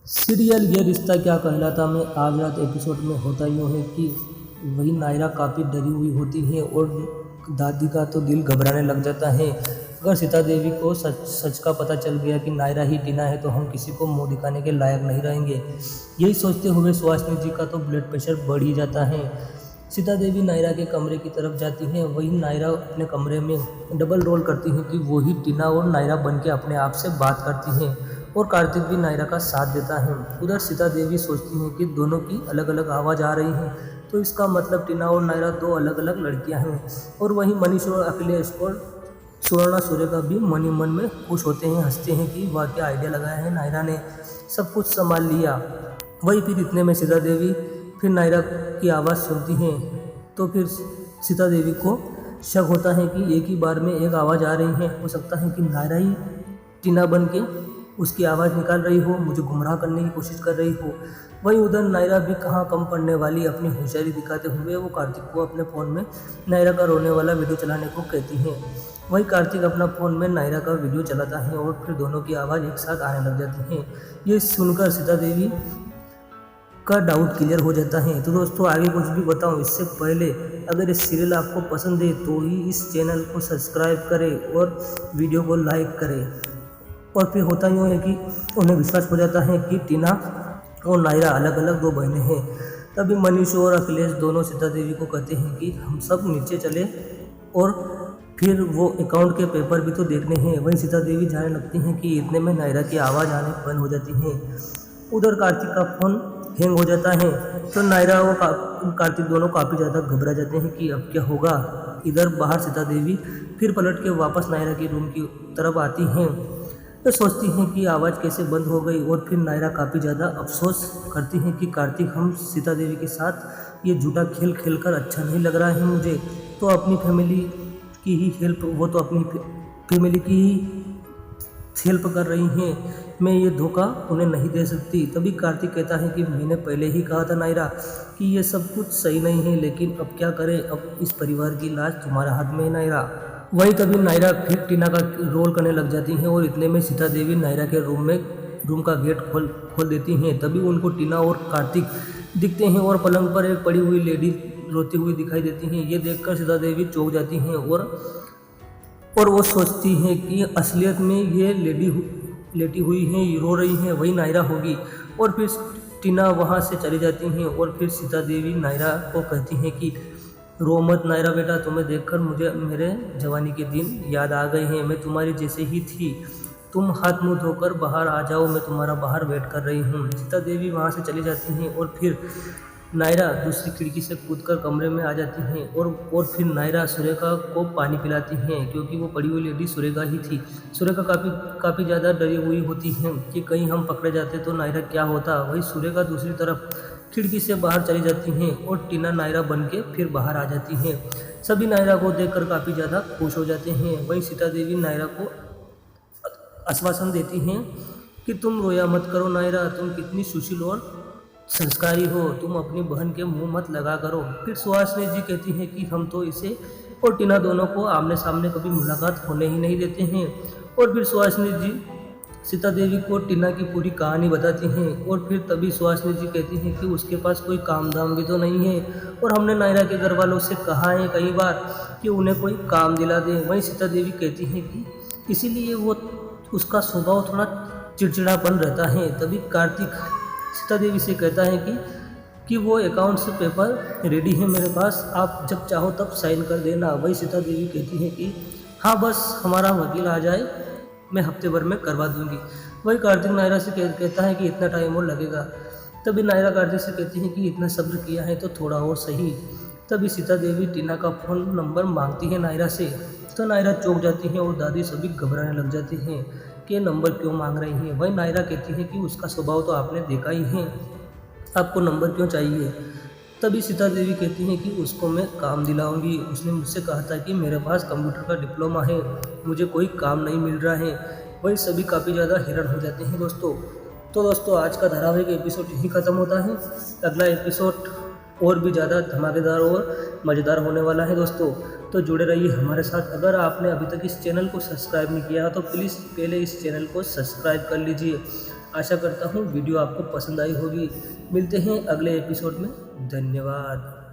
Serial ये रिश्ता क्या कहलाता में आज रात एपिसोड में होता यूँ है कि वही नायरा काफ़ी डरी हुई होती है और दादी का तो दिल घबराने लग जाता है। अगर सीता देवी को सच सच का पता चल गया कि नायरा ही टीना है तो हम किसी को मुंह दिखाने के लायक नहीं रहेंगे। यही सोचते हुए सुहासिनी जी का तो ब्लड प्रेशर बढ़ ही जाता है। सीता देवी नायरा के कमरे की तरफ जाती हैं। वही नायरा अपने कमरे में डबल रोल करती हैं कि वही टीना और नायरा बन के अपने आप से बात करती हैं और कार्तिक भी नायरा का साथ देता है। उधर सीता देवी सोचती हैं कि दोनों की अलग अलग आवाज़ आ रही है तो इसका मतलब टीना और नायरा दो अलग अलग लड़कियां हैं। और वहीं मनीष और अखिलेश और सुवर्णा सूर्य भी मन ही मन में खुश होते हैं, हंसते हैं कि वाह क्या आइडिया लगाया है नायरा ने, सब कुछ संभाल लिया। वही फिर इतने में सीता देवी फिर नायरा की आवाज़ सुनती हैं तो फिर सीता देवी को शक होता है कि एक ही बार में एक आवाज़ आ रही है। हो सकता है कि नायरा ही टीना बन के उसकी आवाज़ निकाल रही हो, मुझे गुमराह करने की कोशिश कर रही हो। वहीं उधर नायरा भी कहाँ कम पड़ने वाली, अपनी होशियारी दिखाते हुए वो कार्तिक को अपने फ़ोन में नायरा का रोने वाला वीडियो चलाने को कहती हैं। वहीं कार्तिक अपना फ़ोन में नायरा का वीडियो चलाता है और फिर दोनों की आवाज़ एक साथ आने लग जाती है। ये सुनकर सीता देवी का डाउट क्लियर हो जाता है। तो दोस्तों आगे कुछ भी बताऊं इससे पहले अगर ये सीरियल आपको पसंद है तो ही इस चैनल को सब्सक्राइब करें और वीडियो को लाइक करें। और फिर होता यूँ है कि उन्हें विश्वास हो जाता है कि टीना और नायरा अलग अलग दो बहनें हैं। तभी मनीष और अखिलेश दोनों सीता देवी को कहते हैं कि हम सब नीचे चले और फिर वो अकाउंट के पेपर भी तो देखने हैं। वहीं सीता देवी जाने लगती हैं कि इतने में नायरा की आवाज़ आने बंद हो जाती है। उधर कार्तिक का फ़ोन हैंग हो जाता है तो नायरा और कार्तिक दोनों काफ़ी ज़्यादा घबरा जाते हैं कि अब क्या होगा। इधर बाहर सीता देवी फिर पलट के वापस नायरा के रूम की तरफ आती हैं तो सोचती हैं कि आवाज़ कैसे बंद हो गई। और फिर नायरा काफ़ी ज़्यादा अफसोस करती हैं कि कार्तिक हम सीता देवी के साथ ये झूठा खेल खेलकर अच्छा नहीं लग रहा है मुझे। तो अपनी फैमिली की ही हेल्प, वो तो अपनी फैमिली की ही हेल्प कर रही हैं, मैं ये धोखा उन्हें नहीं दे सकती। तभी कार्तिक कहता है कि मैंने पहले ही कहा था नायरा कि ये सब कुछ सही नहीं है, लेकिन अब क्या करें, अब इस परिवार की लाज तुम्हारे हाथ में है नायरा। वही तभी नायरा फिर टीना का रोल करने लग जाती हैं और इतने में सीता देवी नायरा के रूम का गेट खोल देती हैं। तभी उनको टीना और कार्तिक दिखते हैं और पलंग पर एक पड़ी हुई लेडी रोती हुई दिखाई देती हैं। ये देखकर सीता देवी चौंक जाती हैं और वो सोचती हैं कि असलियत में ये लेटी हुई हैं, रो रही हैं, वही नायरा होगी। और फिर टीना वहाँ से चली जाती हैं और फिर सीता देवी नायरा को कहती हैं कि रो मत नायरा बेटा, तुम्हें देखकर मुझे मेरे जवानी के दिन याद आ गए हैं, मैं तुम्हारी जैसे ही थी, तुम हाथ मुंह धोकर बाहर आ जाओ, मैं तुम्हारा बाहर वेट कर रही हूँ। सीता देवी वहाँ से चली जाती हैं और फिर नायरा दूसरी खिड़की से कूदकर कमरे में आ जाती हैं और फिर नायरा सुरेखा को पानी पिलाती हैं क्योंकि वो पड़ी हुई लेडी सुरेखा ही थी। सुरेखा काफ़ी ज़्यादा डरी हुई होती हैं कि कहीं हम पकड़े जाते तो नायरा क्या होता। वही सुरेखा दूसरी तरफ खिड़की से बाहर चली जाती हैं और टीना नायरा बन के फिर बाहर आ जाती हैं। सभी नायरा को देखकर काफ़ी ज़्यादा खुश हो जाते हैं। वहीं सीता देवी नायरा को आश्वासन देती हैं कि तुम रोया मत करो नायरा, तुम कितनी सुशील और संस्कारी हो, तुम अपनी बहन के मुंह मत लगा करो। फिर सुहासिनी जी कहती हैं कि हम तो इसे और टीना दोनों को आमने सामने कभी मुलाकात होने ही नहीं देते हैं। और फिर सुहासिनी जी सीता देवी को टीना की पूरी कहानी बताती हैं और फिर तभी सुहासिनी जी कहती हैं कि उसके पास कोई काम धाम भी तो नहीं है और हमने नायरा के घर वालों से कहा है कई बार कि उन्हें कोई काम दिला दें। वहीं सीता देवी कहती हैं कि इसीलिए वो उसका स्वभाव थोड़ा चिड़चिड़ापन रहता है। तभी कार्तिक सीता देवी से कहता है कि वो अकाउंट से पेपर रेडी है मेरे पास, आप जब चाहो तब साइन कर देना। वही सीता देवी कहती है कि हाँ बस हमारा वकील आ जाए, मैं हफ्ते भर में करवा दूंगी। वही कार्तिक नायरा से कहता है कि इतना टाइम और लगेगा। तभी नायरा कार्तिक से कहती है कि इतना सब्र किया है तो थोड़ा और सही। तभी सीता देवी टीना का फ़ोन नंबर मांगती है नायरा से तो नायरा चौंक जाती है और दादी सभी घबराने लग जाती हैं कि ये नंबर क्यों मांग रही हैं। वही नायरा कहती है कि उसका स्वभाव तो आपने देखा ही है, आपको नंबर क्यों चाहिए। तभी सीता देवी कहती हैं कि उसको मैं काम दिलाऊंगी, उसने मुझसे कहा था कि मेरे पास कंप्यूटर का डिप्लोमा है, मुझे कोई काम नहीं मिल रहा है। वही सभी काफ़ी ज़्यादा हैरान हो जाते हैं दोस्तों। तो दोस्तों आज का धारावाहिक एपिसोड यहीं ख़त्म होता है। अगला एपिसोड और भी ज़्यादा धमाकेदार और मज़ेदार होने वाला है दोस्तों, तो जुड़े रहिए हमारे साथ। अगर आपने अभी तक इस चैनल को सब्सक्राइब नहीं किया तो प्लीज़ पहले इस चैनल को सब्सक्राइब कर लीजिए आशा करता हूँ वीडियो आपको पसंद आई होगी। मिलते हैं अगले एपिसोड में। धन्यवाद।